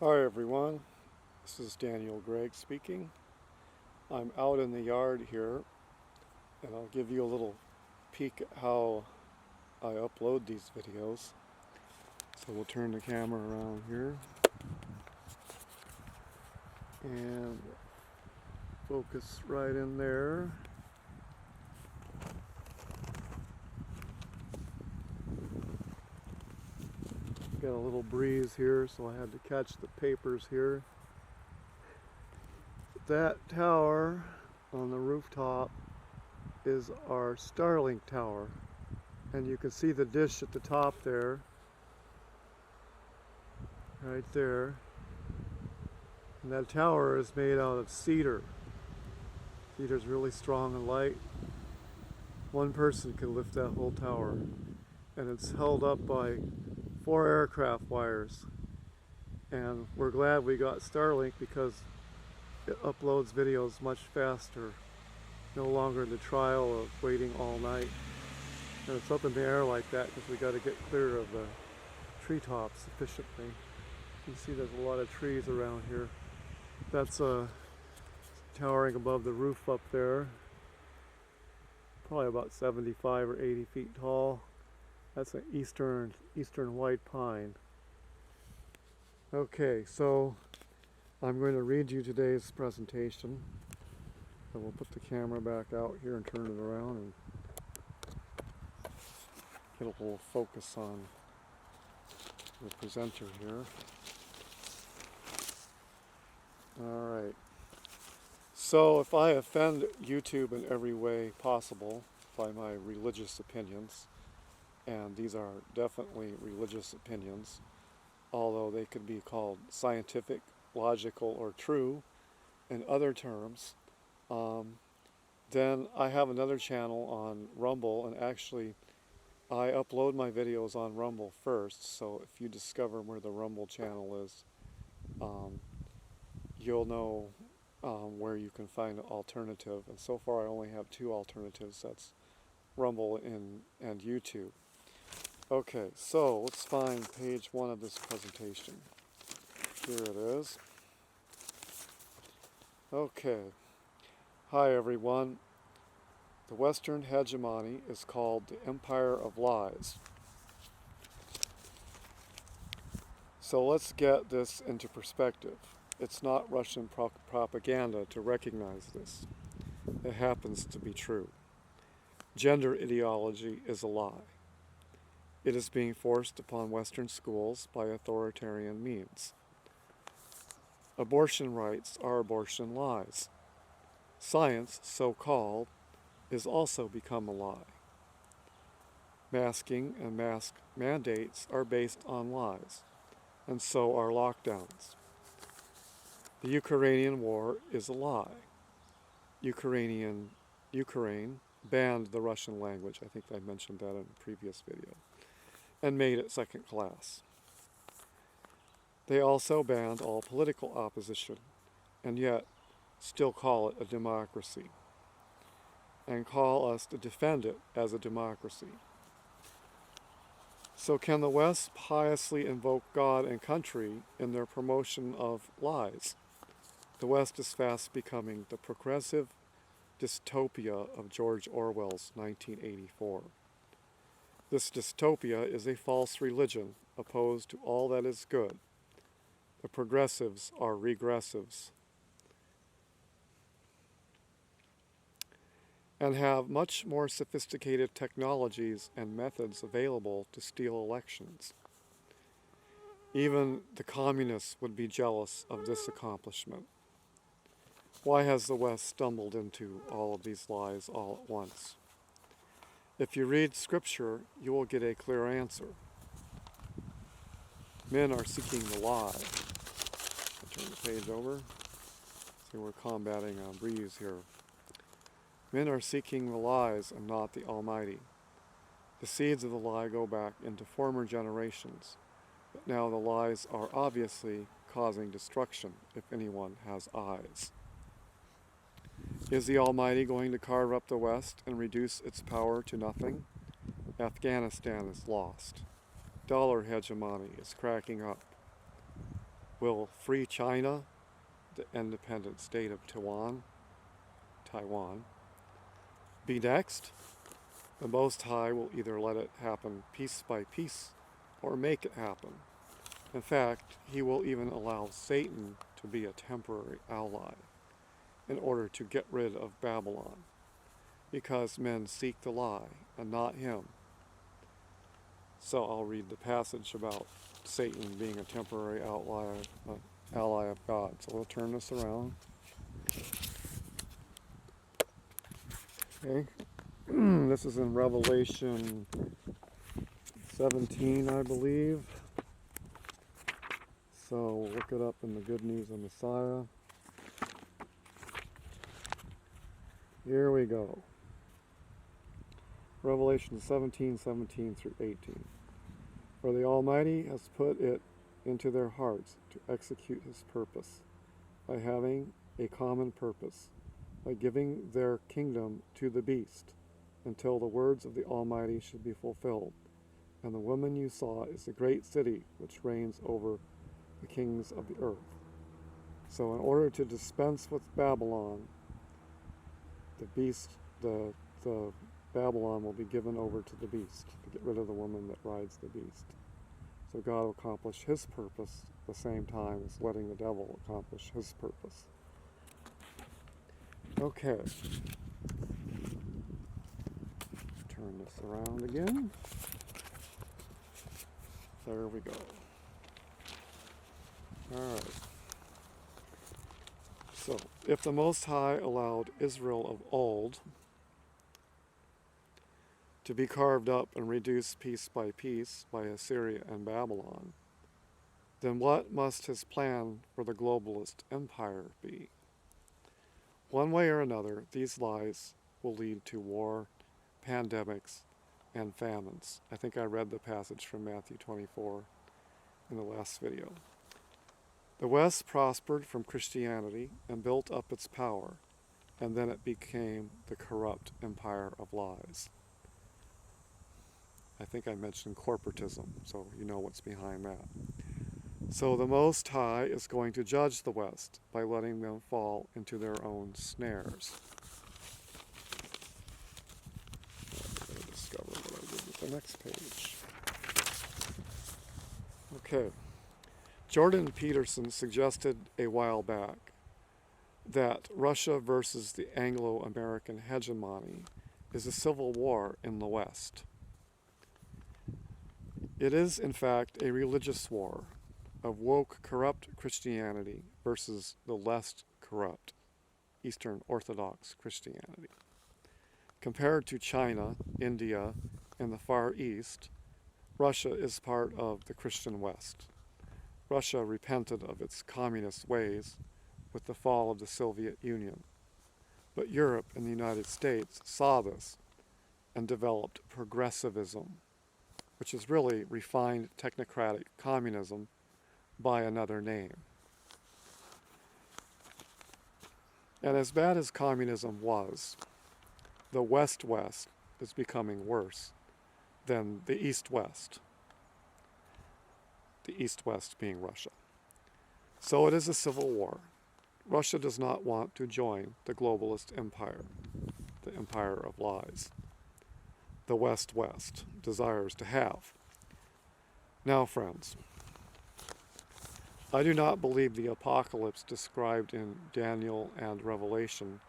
Hi everyone, this is Daniel Gregg speaking. I'm out in the yard here and I'll give you a little peek at how I upload these videos. So we'll turn the camera around here and focus right in there. Got a little breeze here, so I had to catch the papers here. That tower on the rooftop is our Starlink tower, and you can see the dish at the top there, right there. And that tower is made out of cedar. Cedar's really strong and light. One person can lift that whole tower, and it's held up by 4 aircraft wires. And we're glad we got Starlink because it uploads videos much faster. No longer the trial of waiting all night. And it's up in the air like that because we got to get clear of the treetops efficiently. You can see there's a lot of trees around here. That's towering above the roof up there. Probably about 75 or 80 feet tall. That's an eastern white pine. Okay, so I'm going to read you today's presentation. And we'll put the camera back out here and turn it around and get a little focus on the presenter here. Alright. So if I offend YouTube in every way possible by my religious opinions, and these are definitely religious opinions, although they could be called scientific, logical, or true in other terms, then I have another channel on Rumble, and actually I upload my videos on Rumble first, so if you discover where the Rumble channel is, you'll know where you can find an alternative. And so far I only have 2 alternatives, that's Rumble and YouTube. Okay, so let's find page 1 of this presentation. Here it is. Okay. Hi everyone. The Western hegemony is called the Empire of Lies. So let's get this into perspective. It's not Russian propaganda to recognize this. It happens to be true. Gender ideology is a lie. It is being forced upon Western schools by authoritarian means. Abortion rights are abortion lies. Science, so-called, is also become a lie. Masking and mask mandates are based on lies, and so are lockdowns. The Ukrainian war is a lie. Ukraine banned the Russian language, I think I mentioned that in a previous video, and made it second class. They also banned all political opposition, and yet still call it a democracy, and call us to defend it as a democracy. So can the West piously invoke God and country in their promotion of lies? The West is fast becoming the progressive dystopia of George Orwell's 1984. This dystopia is a false religion opposed to all that is good. The progressives are regressives and have much more sophisticated technologies and methods available to steal elections. Even the communists would be jealous of this accomplishment. Why has the West stumbled into all of these lies all at once? If you read Scripture, you will get a clear answer. Men are seeking the lie. I'll turn the page over. See, we're combating a breeze here. Men are seeking the lies and not the Almighty. The seeds of the lie go back into former generations, but now the lies are obviously causing destruction if anyone has eyes. Is the Almighty going to carve up the West and reduce its power to nothing? Afghanistan is lost. Dollar hegemony is cracking up. Will free China, the independent state of Taiwan, be next? The Most High will either let it happen piece by piece or make it happen. In fact, he will even allow Satan to be a temporary ally in order to get rid of Babylon, because men seek the lie and not him. So I'll read the passage about Satan being a temporary ally of God. So we'll turn this around. Okay. This is in Revelation 17, I believe. So we'll look it up in the Good News of Messiah. Here we go. Revelation 17:17 through 18. For the Almighty has put it into their hearts to execute his purpose, by having a common purpose, by giving their kingdom to the beast, until the words of the Almighty should be fulfilled. And the woman you saw is the great city which reigns over the kings of the earth. So in order to dispense with Babylon, the Babylon will be given over to the beast, to get rid of the woman that rides the beast. So God will accomplish his purpose at the same time as letting the devil accomplish his purpose. Okay. Turn this around again. There we go. Alright. So, if the Most High allowed Israel of old to be carved up and reduced piece by piece by Assyria and Babylon, then what must his plan for the globalist empire be? One way or another, these lies will lead to war, pandemics, and famines. I think I read the passage from Matthew 24 in the last video. The West prospered from Christianity and built up its power, and then it became the corrupt empire of lies. I think I mentioned corporatism, so you know what's behind that. So the Most High is going to judge the West by letting them fall into their own snares. I'm going to discover what I did with the next page. Okay. Jordan Peterson suggested a while back that Russia versus the Anglo-American hegemony is a civil war in the West. It is, in fact, a religious war of woke, corrupt Christianity versus the less corrupt Eastern Orthodox Christianity. Compared to China, India, and the Far East, Russia is part of the Christian West. Russia repented of its communist ways with the fall of the Soviet Union. But Europe and the United States saw this and developed progressivism, which is really refined technocratic communism by another name. And as bad as communism was, the West-West is becoming worse than the East-West. The East-West being Russia. So it is a civil war. Russia does not want to join the globalist empire, the empire of lies. The West-West desires to have. Now, friends, I do not believe the apocalypse described in Daniel and Revelation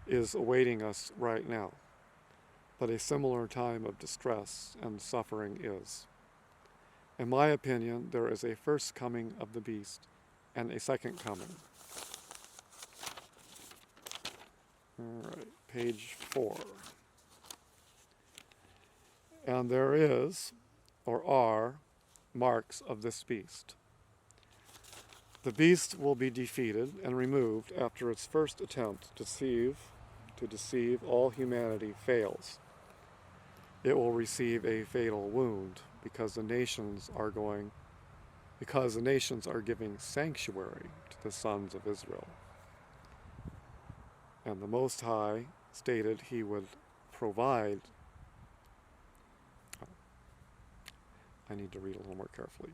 is awaiting us right now, but a similar time of distress and suffering is. In my opinion, there is a first coming of the beast and a second coming. All right, page 4. And there is, or are, marks of this beast. The beast will be defeated and removed after its first attempt to deceive all humanity fails. It will receive a fatal wound because the nations are giving sanctuary to the sons of Israel. And the Most High stated he would provide I need to read a little more carefully.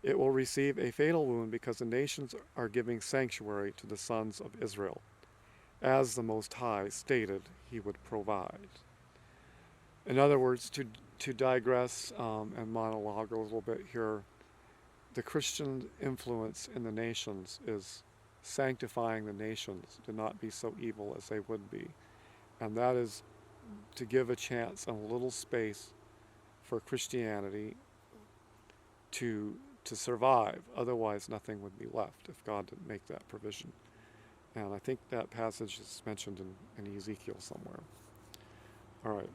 It will receive a fatal wound because the nations are giving sanctuary to the sons of Israel, as the Most High stated he would provide. In other words, to digress and monologue a little bit here, the Christian influence in the nations is sanctifying the nations to not be so evil as they would be. And that is to give a chance and a little space for Christianity to survive. Otherwise, nothing would be left if God didn't make that provision. And I think that passage is mentioned in Ezekiel somewhere. All right,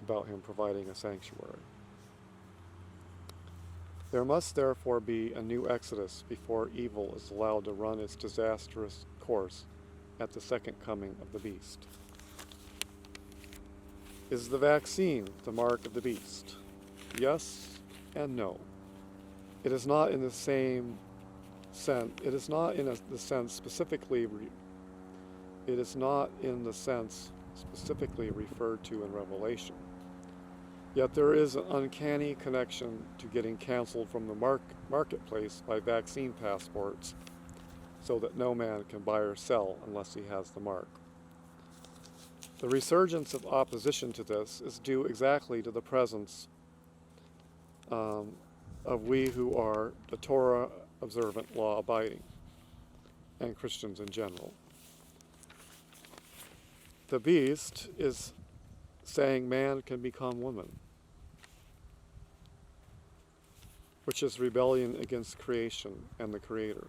about him providing a sanctuary. There must therefore be a new exodus before evil is allowed to run its disastrous course at the second coming of the beast. Is the vaccine the mark of the beast? Yes and no. It is not in the same sense. It is not in the sense specifically. It is not in the sense specifically referred to in Revelation. Yet there is an uncanny connection to getting canceled from the marketplace by vaccine passports, so that no man can buy or sell unless he has the mark. The resurgence of opposition to this is due exactly to the presence of we who are the Torah observant, law abiding, and Christians in general. The beast is saying man can become woman, which is rebellion against creation and the Creator.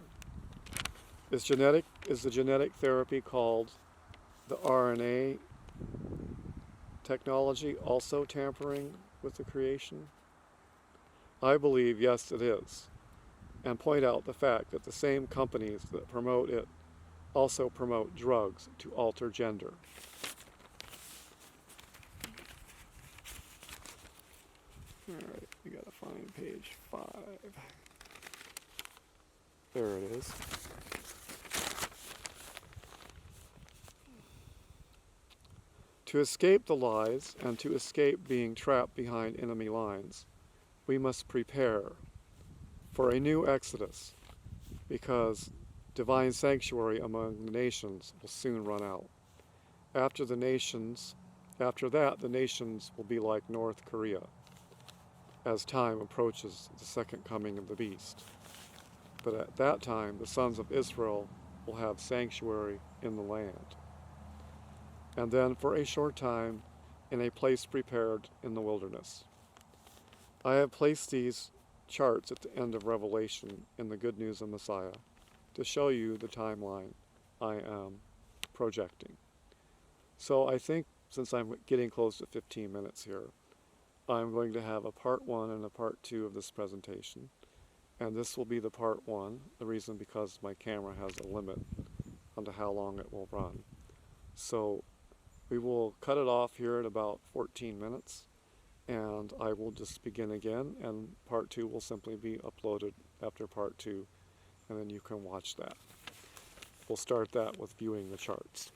Is the genetic therapy called the RNA technology also tampering with the creation? I believe yes it is, and point out the fact that the same companies that promote it also promote drugs to alter gender. Alright, we gotta find page 5. There it is. To escape the lies and to escape being trapped behind enemy lines, we must prepare for a new exodus, because divine sanctuary among the nations will soon run out. After that, the nations will be like North Korea as time approaches the second coming of the beast. But at that time, the sons of Israel will have sanctuary in the land, and then for a short time in a place prepared in the wilderness. I have placed these charts at the end of Revelation in the Good News of Messiah to show you the timeline I am projecting. So I think, since I'm getting close to 15 minutes here, I'm going to have a part 1 and a part 2 of this presentation. And this will be the part 1, the reason because my camera has a limit onto how long it will run. So we will cut it off here at about 14 minutes, and I will just begin again, and part 2 will simply be uploaded after part 2, and then you can watch that. We'll start that with viewing the charts.